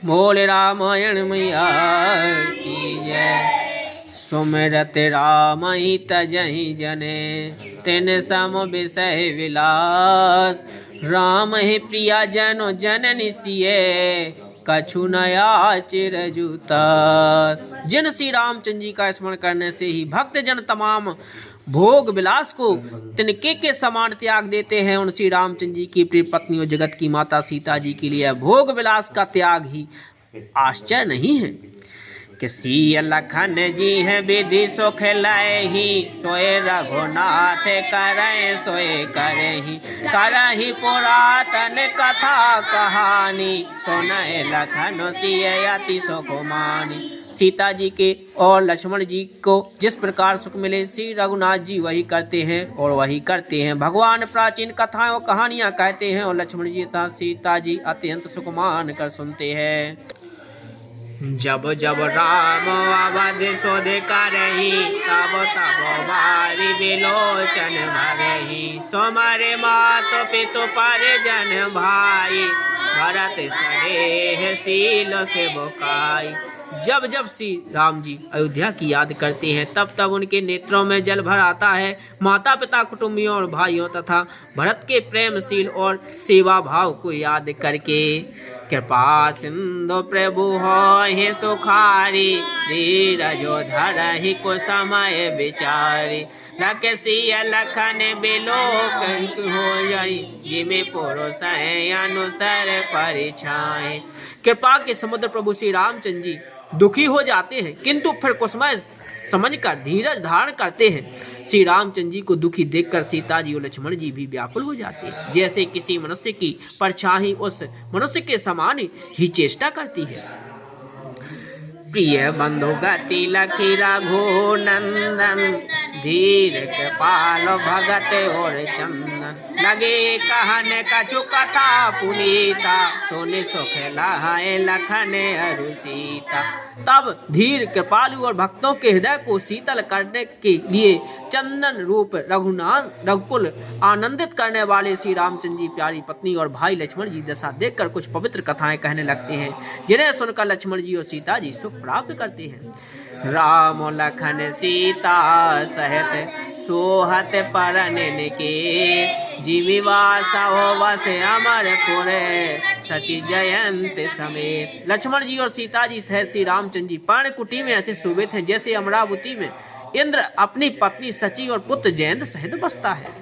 बोल रामायण मैया की जय। सुमिरत राम ही तजहि जने, तिन सम विषय विलास। राम ही प्रिया जनो जननि सिए, कछु नया चिर जूता। जिन श्री रामचंद्र जी का स्मरण करने से ही भक्त जन तमाम भोग विलास को तिनके के समान त्याग देते हैं। उन श्री रामचंद्र जी की प्रिय पत्नी और जगत की माता सीता जी के लिए भोग विलास का त्याग ही आश्चर्य नहीं है। कि सिय लखन जी है विधि सुख लाए ही, सोए रघुनाथ करे सोए करही पुरातन कथा कहानी। सुनय लखन सिय अति सुख मानी। सीता जी के और लक्ष्मण जी को जिस प्रकार सुख मिले श्री रघुनाथ जी वही करते हैं और वही करते हैं। भगवान प्राचीन कथाएं और कहानियां कहते हैं और लक्ष्मण जी तथा सीता जी अत्यंत सुख मान कर सुनते हैं। जब जब राम अवध शोध करही, तब तब बारी विलोचन भरही। सोमरे मातो पितु परिजन भाई, भरत सनेह शील से बुकाई। जब जब श्री राम जी अयोध्या की याद करते हैं तब तब उनके नेत्रों में जल भर आता है। माता पिता कुटुंबियों और भाइयों तथा भरत के प्रेमशील और सेवा भाव को याद करके। कृपा सिंधु प्रभु होहि तुखारी, धीरजो धरहि को समय विचारी। लखसिय लखन बिलोक होई, जिमि पुरुष अनुसर परिछाई। कृपा के समुद्र प्रभु श्री रामचंद्र जी दुखी हो जाते हैं किंतु फिर कुसमय समझकर धीरज धारण करते हैं। श्री रामचंद्र जी को दुखी देखकर सीता जी और लक्ष्मण जी भी व्याकुल हो जाते हैं। जैसे किसी मनुष्य की परछाई उस मनुष्य के समान ही चेष्टा करती है। प्रिय बंधु गति लखी रघु नंदन, धीर कृपाल भगत और चंदन। लगे कहन कछु कथा पुनीता, सोने सुख लहाए लखन अरु सीता। तब धीर कृपालु और भक्तों के हृदय को शीतल करने के लिए चंदन रूप रघुकुल आनंदित करने वाले श्री रामचंद्र जी प्यारी पत्नी और भाई लक्ष्मण जी दशा देखकर कुछ पवित्र कथाएं कहने लगते हैं, जिन्हें सुनकर लक्ष्मण जी और सीता जी सुख प्राप्त करते हैं। राम लखन सीता सहित सोहत परनन के, जीविवास हो वस अमरपुर सचि जयंत समेत। लक्ष्मण जी और सीता जी सहित श्री रामचंद्र जी पर्णकुटी में ऐसे शोभित हैं जैसे अमरावती में इंद्र अपनी पत्नी सची और पुत्र जयंत सहित बसता है।